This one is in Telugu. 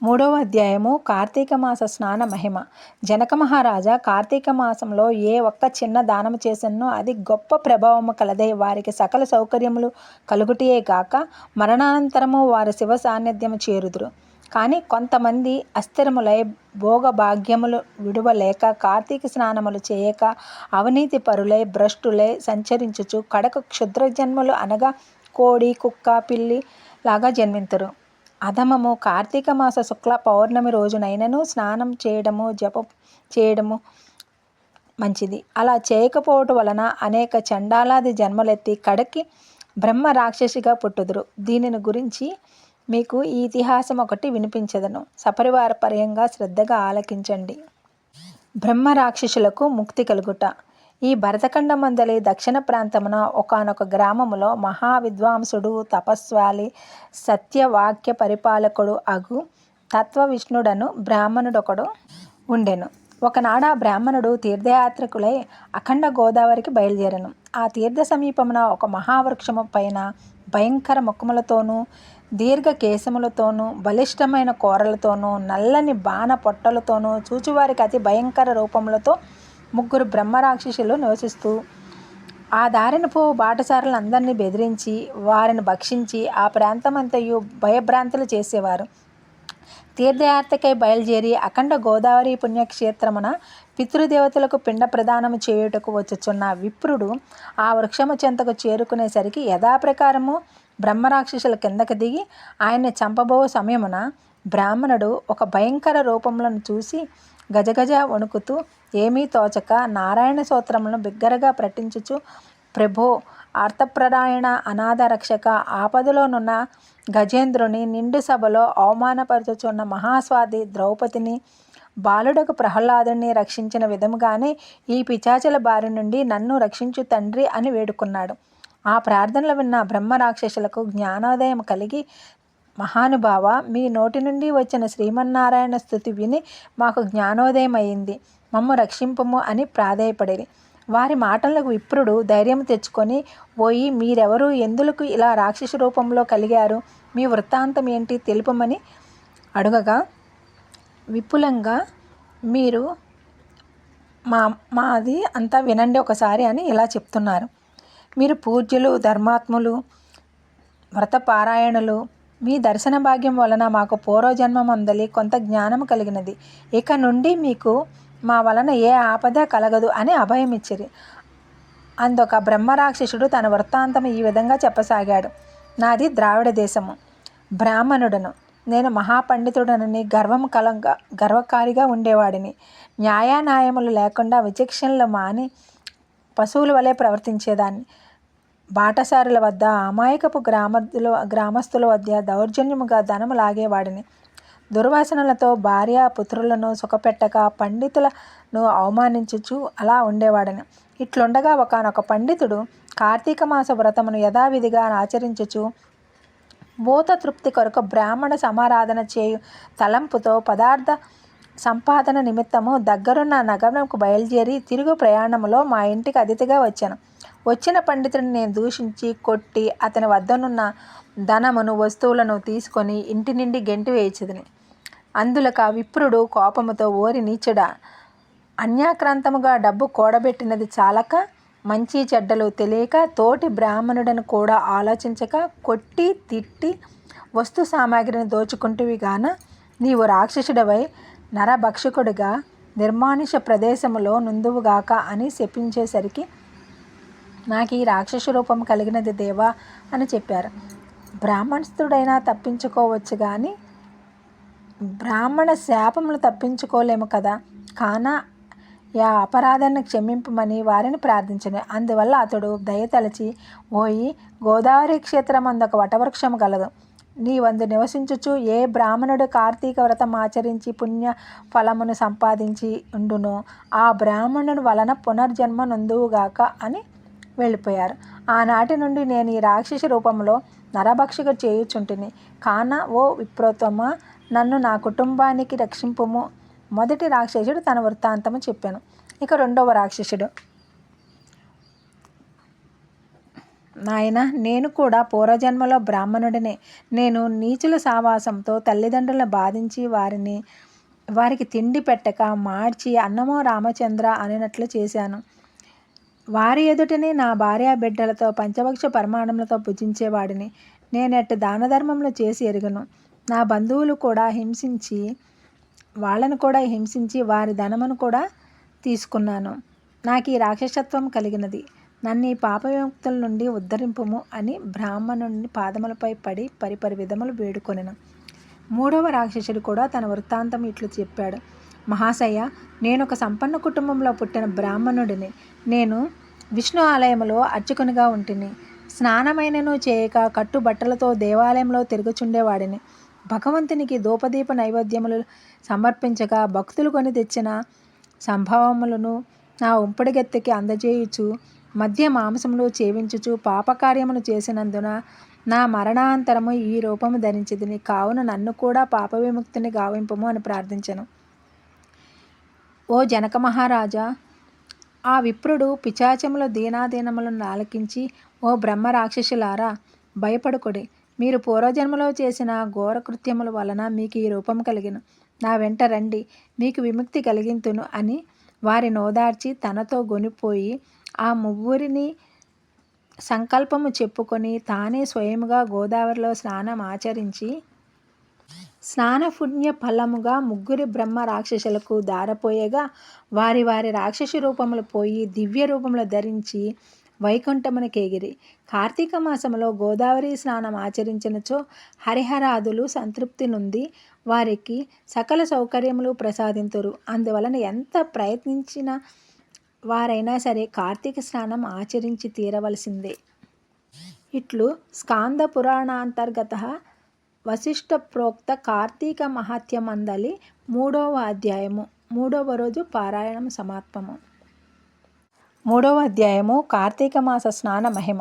మూడవ అధ్యాయము కార్తీక మాస స్నాన మహిమ. జనక మహారాజా కార్తీక మాసంలో ఏ ఒక్క చిన్న దానము చేసినో అది గొప్ప ప్రభావము కలదై వారికి సకల సౌకర్యములు కలుగుటియే గాక మరణానంతరము వారి శివ సాన్నిధ్యము చేరుదురు. కానీ కొంతమంది అస్థిరములై భోగభాగ్యములు విడువలేక కార్తీక స్నానములు చేయక అవినీతి పరులై భ్రష్టులై సంచరించుచు కడకు క్షుద్ర జన్మలు అనగా కోడి కుక్క పిల్లి లాగా జన్మింతురు. అధమము కార్తీక మాస శుక్ల పౌర్ణమి రోజునైనను స్నానం చేయడము జపం చేయడము మంచిది. అలా చేయకపోవటం వలన అనేక చండాలాది జన్మలెత్తి కడకి బ్రహ్మ రాక్షసిగా పుట్టుదురు. దీనిని గురించి మీకు ఈ ఇతిహాసం ఒకటి వినిపించదను. సపరివార పర్యంగా శ్రద్ధగా ఆలకించండి. బ్రహ్మ రాక్షసులకు ముక్తి కలుగుట. ఈ భరతఖండమందలి దక్షిణ ప్రాంతమున ఒకానొక గ్రామములో మహావిద్వాంసుడు తపస్వాలి సత్యవాక్య పరిపాలకుడు అగు తత్వ విష్ణుడను బ్రాహ్మణుడొకడు ఉండెను. ఒకనాడు ఆ బ్రాహ్మణుడు తీర్థయాత్రికులై అఖండ గోదావరికి బయలుదేరను. ఆ తీర్థ సమీపమున ఒక మహావృక్షము పైన భయంకర ముఖములతోనూ దీర్ఘ కేశములతోనూ బలిష్టమైన కూరలతోనూ నల్లని బాణ పొట్టలతోనూ చూచువారికి అతి భయంకర రూపములతో ముగ్గురు బ్రహ్మరాక్షసులు నివసిస్తూ ఆ దారిన పోవు బాటసారులందరినీ బెదిరించి వారిని భక్షించి ఆ ప్రాంతమంతయు భయభ్రాంతులు చేసేవారు. తీర్థయాత్రకై బయలుదేరి అఖండ గోదావరి పుణ్యక్షేత్రమున పితృదేవతలకు పిండ ప్రదానము చేయుటకు వచ్చుచున్న విప్రుడు ఆ వృక్షము చెంతకు చేరుకునేసరికి యథాప్రకారము బ్రహ్మరాక్షసుల కిందకు దిగి ఆయన్ని చంపబో సమయమున బ్రాహ్మణుడు ఒక భయంకర రూపములను చూసి గజగజ వణుకుతూ ఏమీ తోచక నారాయణ స్తోత్రములను బిగ్గరగా ప్రకటించుచు ప్రభో అర్థప్రదాయణ అనాథ రక్షక ఆపదలోనున్న గజేంద్రుని నిండు సభలో అవమానపరచుచున్న మహాస్వాది ద్రౌపదిని బాలుడకు ప్రహ్లాదుని రక్షించిన విధముగానే ఈ పిశాచుల బారి నుండి నన్ను రక్షించు తండ్రి అని వేడుకున్నాడు. ఆ ప్రార్థనలు విన్న బ్రహ్మరాక్షసులకు జ్ఞానోదయం కలిగి మహానుభావ మీ నోటి నుండి వచ్చిన శ్రీమన్నారాయణ స్తుతి విని మాకు జ్ఞానోదయం అయింది, మమ్ము రక్షింపము అని ప్రాధేయపడిరి. వారి మాటలకు విప్రుడు ధైర్యం తెచ్చుకొని పోయి మీరెవరు, ఎందులకు ఇలా రాక్షస రూపంలో కలిగారు, మీ వృత్తాంతం ఏంటి తెలుపమని అడుగగా విపులంగా మీరు మాది అంతా వినండి ఒకసారి అని ఇలా చెప్తున్నారు. మీరు పూజ్యులు ధర్మాత్ములు వ్రతపారాయణులు. మీ దర్శన భాగ్యం వలన మాకు పూర్వజన్మమందలి కొంత జ్ఞానం కలిగినది. ఇక నుండి మీకు మా వలన ఏ ఆపద కలగదు అని అభయమిచ్చిరి. అందొక బ్రహ్మరాక్షసుడు తన వృత్తాంతం ఈ విధంగా చెప్పసాగాడు. నాది ద్రావిడ దేశము. బ్రాహ్మణుడను. నేను మహాపండితుడనని గర్వకారిగా ఉండేవాడిని. న్యాయాన్యాయములు లేకుండా విచక్షణలు మాని పశువుల వలె ప్రవర్తించేదాన్ని. బాటసారుల వద్ద అమాయకపు గ్రామస్తుల వద్ద దౌర్జన్యముగా ధనము లాగేవాడిని. దుర్వాసనలతో భార్య పుత్రులను సుఖపెట్టక పండితులను అవమానించుచు అలా ఉండేవాడిని. ఇట్లుండగా ఒకానొక పండితుడు కార్తీక మాస వ్రతమును యథావిధిగా ఆచరించుచు భూత తృప్తి కొరకు బ్రాహ్మణ సమారాధన చేయు తలంపుతో పదార్థ సంపాదన నిమిత్తము దగ్గరున్న నగరంకు బయలుదేరి తిరుగు ప్రయాణములో మా ఇంటికి అతిథిగా వచ్చాను. వచ్చిన పండితుడిని నేను దూషించి కొట్టి అతని వద్దనున్న ధనమును వస్తువులను తీసుకొని ఇంటి నుండి గెంటి వేయించదని. అందులక విప్రుడు కోపముతో ఓరి నీచుడా, అన్యాక్రాంతముగా డబ్బు కూడబెట్టినది చాలక మంచి చెడ్డలు తెలియక తోటి బ్రాహ్మణుడను కూడా ఆలోచించక కొట్టి తిట్టి వస్తు సామాగ్రిని దోచుకుంటువి గాన నీవు రాక్షసుడవై నరభక్షకుడిగా నిర్మానుష ప్రదేశములో నుందువుగాక అని శపించేసరికి నాకు ఈ రాక్షస రూపం కలిగినది దేవా అని చెప్పారు. బ్రాహ్మణస్థుడైనా తప్పించుకోవచ్చు కానీ బ్రాహ్మణ శాపములు తప్పించుకోలేము కదా. కాన ఆ అపరాధాన్ని క్షమింపమని వారిని ప్రార్థించను. అందువల్ల అతడు దయతలచి ఓయి గోదావరి క్షేత్రమందొక వటవృక్షము గలదు. నీ వందు నివసించుచు ఏ బ్రాహ్మణుడు కార్తీక వ్రతం ఆచరించి పుణ్య ఫలమును సంపాదించి ఉండునో ఆ బ్రాహ్మణుని వలన పునర్జన్మ నొందువుగాక అని వెళ్ళిపోయారు. ఆనాటి నుండి నేను ఈ రాక్షస రూపంలో నరభక్షక చేయుచుంటిని. కాన ఓ విప్రోత్తమ నన్ను నా కుటుంబానికి రక్షింపుము. మొదటి రాక్షసుడు తన వృత్తాంతము చెప్పాను. ఇక రెండవ రాక్షసుడు. నాయనా, నేను కూడా పూర్వజన్మలో బ్రాహ్మణుడినే. నేను నీచుల సావాసంతో తల్లిదండ్రులను బాధించి వారికి తిండి పెట్టక మార్చి అన్నమో రామచంద్ర అనినట్లు చేశాను. వారి ఎదుటనే నా భార్యా బిడ్డలతో పంచభక్ష పరిమాణములతో భుజించేవాడిని. నేనెట్టు దాన ధర్మములు చేసి ఎరుగను. నా బంధువులు కూడా వాళ్ళను కూడా హింసించి వారి ధనమును కూడా తీసుకున్నాను. నాకు ఈ రాక్షసత్వం కలిగినది. నన్ను ఈ పాప విముక్తుల నుండి ఉద్ధరింపుము అని బ్రాహ్మణుని పాదములపై పడి పరిపరి విధములు వేడుకొనెను. మూడవ రాక్షసుడు కూడా తన వృత్తాంతం ఇట్లు చెప్పాడు. మహాశయ, నేను ఒక సంపన్న కుటుంబంలో పుట్టిన బ్రాహ్మణుడిని. నేను విష్ణు ఆలయములో అర్చకునిగా ఉంటిని. స్నానమైనను చేయక కట్టుబట్టలతో దేవాలయంలో తిరుగుచుండేవాడిని. భగవంతునికి ధూపదీప నైవేద్యములు సమర్పించగా భక్తులు కొని తెచ్చిన సంభవములను నా ఉంపుడుగెత్తికి అందజేయుచు మధ్య మాంసములు చేవించుచు పాపకార్యమును చేసినందున నా మరణాంతరము ఈ రూపము ధరించితిని. కావున నన్ను కూడా పాప విముక్తిని గావింపుము అని ప్రార్థించెను. ఓ జనక మహారాజా, ఆ విప్రుడు పిశాచముల దీనాదీనములను ఆలకించి, ఓ బ్రహ్మ రాక్షసులారా, భయపడుకొడి. మీరు పూర్వజన్మలో చేసిన ఘోర కృత్యముల వలన మీకు ఈ రూపం కలిగిన. నా వెంట రండి, మీకు విముక్తి కలిగింతును అని వారి నోదార్చి తనతో గొనిపోయి ఆ ముగ్గురిని సంకల్పము చెప్పుకొని తానే స్వయముగా గోదావరిలో స్నానం ఆచరించి స్నాన పుణ్య ఫలముగా ముగ్గురి బ్రహ్మ రాక్షసులకు దారపోయగా వారి వారి రాక్షస రూపములు పోయి దివ్య రూపములు ధరించి వైకుంఠమునకేగిరి. కార్తీక మాసములో గోదావరి స్నానం ఆచరించినచో హరిహరాదులు సంతృప్తి నుండి వారికి సకల సౌకర్యములు ప్రసాదింతురు. అందువలన ఎంత ప్రయత్నించిన వారైనా సరే కార్తీక స్నానం ఆచరించి తీరవలసిందే. ఇట్లు స్కాంద పురాణాంతర్గత వశిష్ఠ ప్రోక్త కార్తీక మహాత్మ్యమందలి 3వ అధ్యాయము 3వ రోజు పారాయణం సమాప్తము. 3వ అధ్యాయము కార్తీక మాస స్నాన మహిమ.